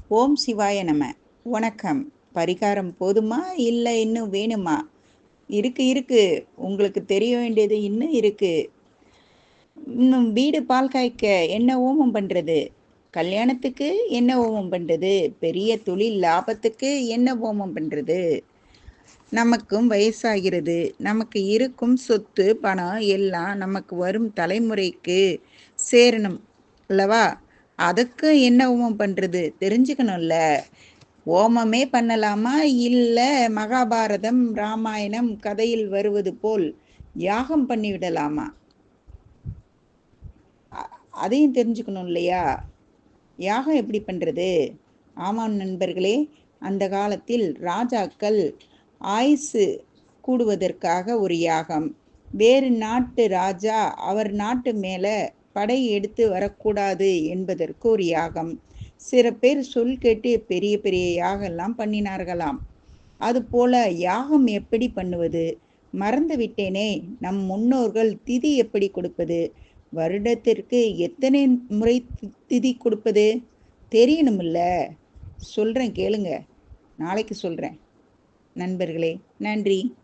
ஓம் சிவாய நம. வணக்கம். பரிகாரம் போதுமா இல்லை இன்னும் வேணுமா? இருக்கு. உங்களுக்கு தெரிய வேண்டியது இன்னும் இருக்கு. இன்னும் வீடு பால் காய்க்க என்ன ஹோமம் பண்றது? கல்யாணத்துக்கு என்ன ஹோமம் பண்றது? பெரிய தொழில் லாபத்துக்கு என்ன ஹோமம் பண்றது? நமக்கும் வயசாகிறது. நமக்கு இருக்கும் சொத்து பணம் எல்லாம் நமக்கு வரும் தலைமுறைக்கு சேரணும் அல்லவா? அதுக்கு என்ன ஹோமம் பண்றது தெரிஞ்சுக்கணும்ல. ஓமமே பண்ணலாமா, இல்ல மகாபாரதம் ராமாயணம் கதையில் வருவது போல் யாகம் பண்ணிவிடலாமா? அதையும் தெரிஞ்சுக்கணும் இல்லையா? யாகம் எப்படி பண்றது? ஆமாம் நண்பர்களே, அந்த காலத்தில் ராஜாக்கள் ஆயுசு கூடுவதற்காக ஒரு யாகம், வேறு நாட்டு ராஜா அவர் நாட்டு மேல படை எடுத்து வரக்கூடாது என்பதற்கு ஒரு யாகம், சில பேர் சொல் கேட்டு பெரிய பெரிய யாகெல்லாம் பண்ணினார்களாம். அதுபோல யாகம் எப்படி பண்ணுவது? மறந்து விட்டேனே, நம் முன்னோர்கள் திதி எப்படி கொடுப்பது? வருடத்திற்கு எத்தனை முறை திதி கொடுப்பது தெரியணுமில்ல. சொல்றேன் கேளுங்க. நாளைக்கு சொல்றேன் நண்பர்களே. நன்றி.